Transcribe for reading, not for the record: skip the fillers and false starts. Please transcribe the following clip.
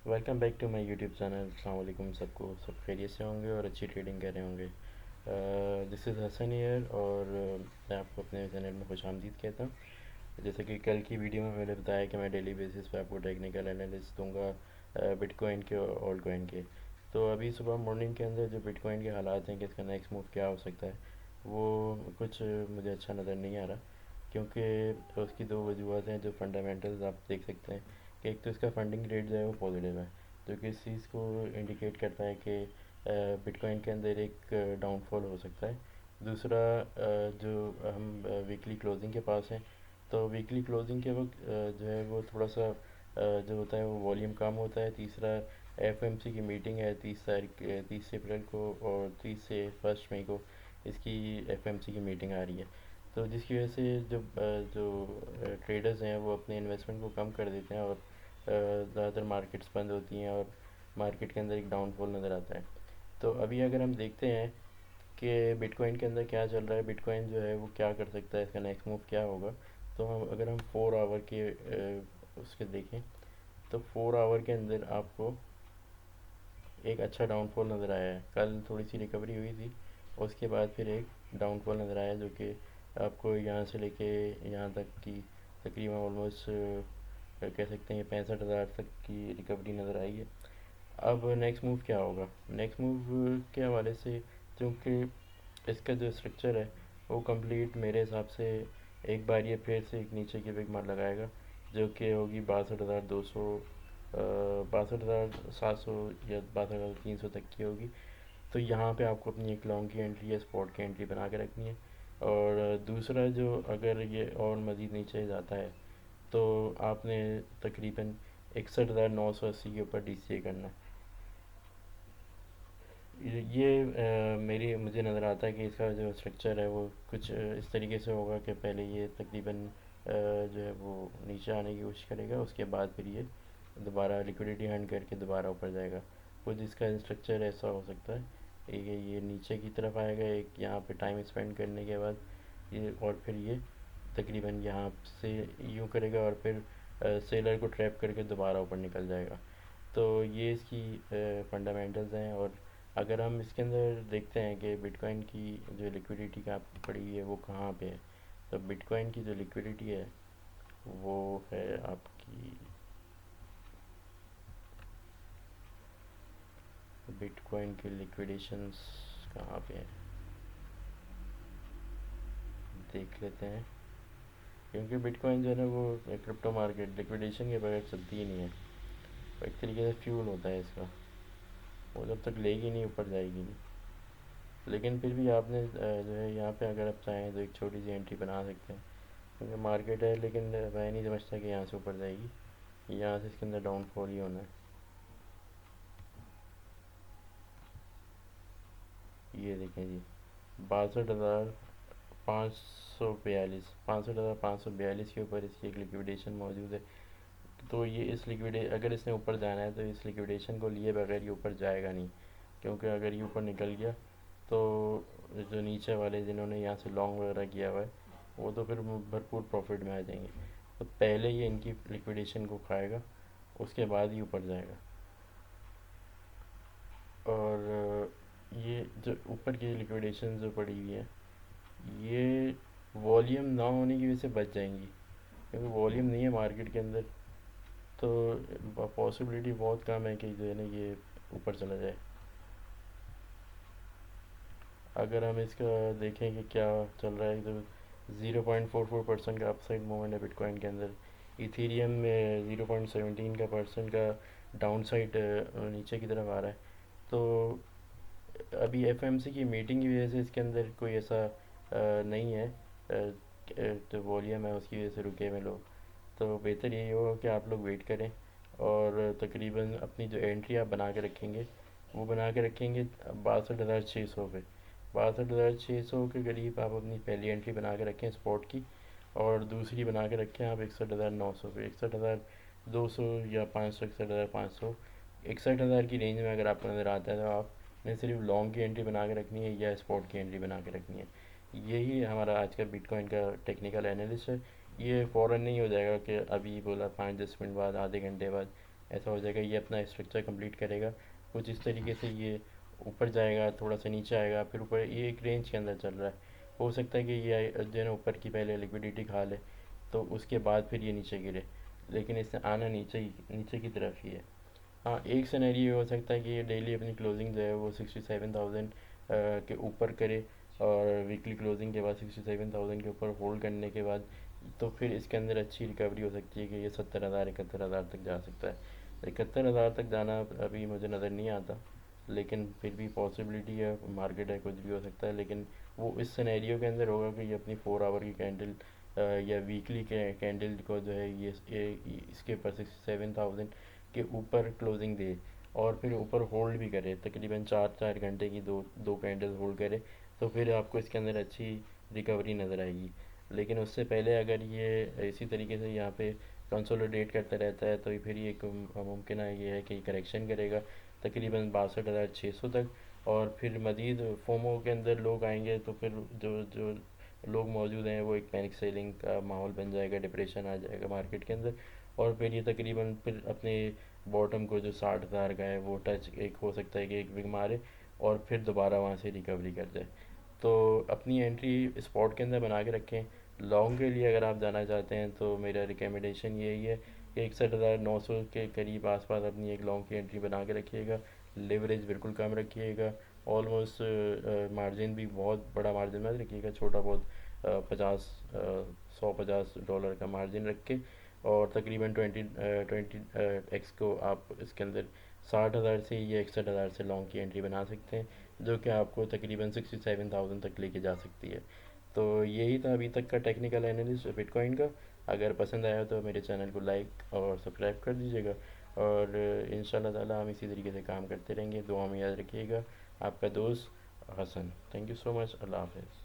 Welcome back to my YouTube channel. अस्सलाम वालेकुम सबको। सब खैरियत से होंगे और अच्छी ट्रेडिंग कर रहे होंगे। दिस इज़ हसन ईयर और मैं आपको अपने चैनल में खुश आमदीद कहता हूँ। जैसे कि कल की वीडियो में मैंने बताया कि मैं डेली बेसिस पे आपको टेक्निकल एनालिसिस दूंगा बिटकॉइन के और ऑल्ट कॉइन के। तो अभी सुबह मॉर्निंग के अंदर जो बिटकॉइन के हालात हैं कि इसका नेक्स्ट मूव क्या हो सकता है, वो कुछ मुझे अच्छा नज़र नहीं आ रहा, क्योंकि उसकी दो वजूहत हैं जो फंडामेंटल्स आप देख सकते हैं। कि एक तो इसका फंडिंग रेट जो है वो पॉजिटिव है, जो कि इस चीज़ को इंडिकेट करता है कि बिटकॉइन के अंदर एक डाउनफॉल हो सकता है। दूसरा, जो हम वीकली क्लोजिंग के पास हैं, तो वीकली क्लोजिंग के वक्त जो है वो थोड़ा सा जो होता है वो वॉल्यूम कम होता है। तीसरा, एफएमसी की मीटिंग है 30 अप्रैल को, और 30 से 1 मई को इसकी एफएमसी की मीटिंग आ रही है। तो जिसकी वजह से जो ट्रेडर्स हैं वो अपने इन्वेस्टमेंट को कम कर देते हैं और ज़्यादातर मार्केट्स बंद होती हैं और मार्केट के अंदर एक डाउनफॉल नज़र आता है। तो अभी अगर हम देखते हैं कि बिटकॉइन के अंदर क्या चल रहा है, बिटकॉइन जो है वो क्या कर सकता है, इसका नेक्स्ट मूव क्या होगा। तो हम अगर हम 4 आवर के उसके देखें, तो 4 आवर के अंदर आपको एक अच्छा डाउनफॉल नज़र आया है। कल थोड़ी सी रिकवरी हुई थी, उसके बाद फिर एक डाउनफॉल नज़र आया जो कि आपको यहाँ से लेके यहाँ तक की तकरीबन ऑलमोस्ट कह सकते हैं 65,000 तक की रिकवरी नज़र आई है। अब नेक्स्ट मूव क्या होगा, नेक्स्ट मूव के हवाले से, क्योंकि इसका जो स्ट्रक्चर है वो कंप्लीट मेरे हिसाब से एक बार ये फिर से एक नीचे की बिग मार लगाएगा, जो कि होगी 62,200, 62,700 या 62,300 तक की होगी। तो यहाँ पे आपको अपनी एक लॉन्ग की एंट्री या स्पॉट की एंट्री बना के रखनी है। और दूसरा, जो अगर ये और मज़ीद नीचे जाता है तो आपने तकरीबन 61,980 के ऊपर डीसीए करना है। ये मेरी मुझे नज़र आता है कि इसका जो स्ट्रक्चर है वो कुछ इस तरीके से होगा कि पहले ये तकरीबन जो है वो नीचे आने की कोशिश करेगा, उसके बाद फिर ये दोबारा लिक्विडिटी हंट करके दोबारा ऊपर जाएगा। कुछ इसका स्ट्रक्चर ऐसा हो सकता है। एक ये नीचे की तरफ आएगा, एक यहाँ पे टाइम स्पेंड करने के बाद ये, और फिर ये तकरीबन यहाँ से यूँ करेगा और फिर सेलर को ट्रैप करके दोबारा ऊपर निकल जाएगा। तो ये इसकी फंडामेंटल्स हैं। और अगर हम इसके अंदर देखते हैं कि बिटकॉइन की जो लिक्विडिटी का आपको पड़ी हुई है वो कहाँ पे है, तो बिटकॉइन की जो लिक्विडिटी है वो है आपकी, बिटकॉइन की लिक्विडेशंस कहाँ पे है देख लेते हैं। क्योंकि बिटकॉइन जो है ना वो क्रिप्टो मार्केट लिक्विडेशन के बगैर चलती ही नहीं है। एक तरीके से फ्यूल होता है इसका, वो जब तक लेगी नहीं ऊपर जाएगी नहीं। लेकिन फिर भी आपने जो है यहाँ पे अगर आप चाहें तो एक छोटी सी एंट्री बना सकते हैं, क्योंकि मार्केट है, लेकिन मैं नहीं समझता कि यहाँ से ऊपर जाएगी। यहाँ से इसके अंदर डाउनफॉल ही होना है। ये देखें जी, 62,542 के ऊपर इसकी एक लिक्विडेशन मौजूद है। तो ये इस लिक्विडे अगर इसने ऊपर जाना है तो इस लिक्विडेशन को लिए बगैर ये ऊपर जाएगा नहीं, क्योंकि अगर ये ऊपर निकल गया तो जो नीचे वाले जिन्होंने यहाँ से लॉन्ग वगैरह किया हुआ है वो तो फिर भरपूर प्रॉफिट में आ जाएंगे। तो पहले ये इनकी लिक्विडेशन को खाएगा, उसके बाद ही ऊपर जाएगा। और ये जो ऊपर की लिक्विडेशन जो पड़ी हुई है, ये वॉल्यूम ना होने की वजह से बच जाएंगी, क्योंकि वॉल्यूम नहीं है मार्केट के अंदर। तो पॉसिबिलिटी बहुत कम है कि जो है ना ये ऊपर चला जाए। अगर हम इसका देखें कि क्या चल रहा है, तो 0.44% का अपसाइड मूवमेंट है बिटकॉइन के अंदर। इथीरियम में 0.17 का परसेंट का डाउन साइड नीचे की तरफ आ रहा है। तो अभी एफएमसी की मीटिंग की वजह से इसके अंदर कोई ऐसा नहीं है, जो वॉल्यूम है उसकी वजह से रुके हुए लोग। तो बेहतर यही होगा कि आप लोग वेट करें और तकरीबन अपनी जो एंट्री आप बना के रखेंगे वो बना के रखेंगे 62,600 पे। 62,600 के करीब आप अपनी पहली एंट्री बना के रखें स्पॉट की, और दूसरी बना के रखें आप 61,900 पे, 61,200 या 500, 61,500। 61,000 की रेंज में अगर आपको नज़र आता है तो आपने सिर्फ लॉन्ग की एंट्री बना के रखनी है या स्पॉट की एंट्री बना के रखनी है। यही हमारा आज का बिटकॉइन का टेक्निकल एनालिसिस है। ये फ़ौरन नहीं हो जाएगा कि अभी बोला 5-10 मिनट बाद, आधे घंटे बाद ऐसा हो जाएगा, ये अपना स्ट्रक्चर कंप्लीट करेगा कुछ इस तरीके से, ये ऊपर जाएगा, थोड़ा सा नीचे आएगा, फिर ऊपर, ये एक रेंज के अंदर चल रहा है। हो सकता है कि ये जो है ना ऊपर की पहले लिक्विडिटी खा ले, तो उसके बाद फिर ये नीचे गिरे, लेकिन इससे आना नीचे की तरफ ही है। हाँ, एक सिनेरियो हो सकता है कि ये डेली अपनी क्लोजिंग जो है वो 67,000 के ऊपर करे, और वीकली क्लोजिंग के बाद 67,000 के ऊपर होल्ड करने के बाद तो फिर इसके अंदर अच्छी रिकवरी हो सकती है कि ये 70,000 71,000 तक जा सकता है। 71,000 तक जाना अभी मुझे नज़र नहीं आता, लेकिन फिर भी पॉसिबिलिटी है, मार्केट है, कुछ भी हो सकता है। लेकिन वो इस सिनेरियो के अंदर होगा कि ये अपनी 4 आवर की कैंडल या वीकली कैंडल को जो है इसके ऊपर 67,000 के ऊपर क्लोजिंग दे, और फिर ऊपर होल्ड भी करे, तकरीबन 4 4 घंटे की दो दो कैंडल होल्ड करे, तो फिर आपको इसके अंदर अच्छी रिकवरी नज़र आएगी। लेकिन उससे पहले अगर ये इसी तरीके से यहाँ पे कंसोलिडेट करता रहता है, तो फिर ये मुमकिन है ये है कि करेक्शन करेगा तकरीबन 62,600 तक, और फिर मज़ीद फोमो के अंदर लोग आएंगे, तो फिर जो जो लोग मौजूद हैं वो एक पैनिक सेलिंग का माहौल बन जाएगा, डिप्रेशन आ जाएगा मार्केट के अंदर, और फिर ये तकरीबन फिर अपने बॉटम को जो 60,000 का है वो टच एक हो सकता है कि एक विग मारे, और फिर दोबारा वहाँ से रिकवरी कर जाए। तो अपनी एंट्री स्पॉट के अंदर बना के रखें। लॉन्ग के लिए अगर आप जाना चाहते हैं तो मेरा रिकमेंडेशन यही है कि 61,900 के करीब आसपास अपनी एक लॉन्ग की एंट्री बना के रखिएगा। लिवरेज बिल्कुल कम रखिएगा, ऑलमोस्ट मार्जिन भी बहुत बड़ा मार्जिन मत रखिएगा, छोटा बहुत 150 $100 का मार्जिन रख के, और तकरीबन 20x को आप इसके अंदर 60,000 से या 61,000 से लॉन्ग की एंट्री बना सकते हैं, जो कि आपको तकरीबन 67,000 तक लेके जा सकती है। तो यही था अभी तक का टेक्निकल एनालिसिस बिटकॉइन का। अगर पसंद आया तो मेरे चैनल को लाइक और सब्सक्राइब कर दीजिएगा, और इंशाल्लाह ताला हम इसी तरीके से काम करते रहेंगे। दुआ में याद रखिएगा। आपका दोस्त Hasan. Thank you so much. अल्लाह हाफ़िज़।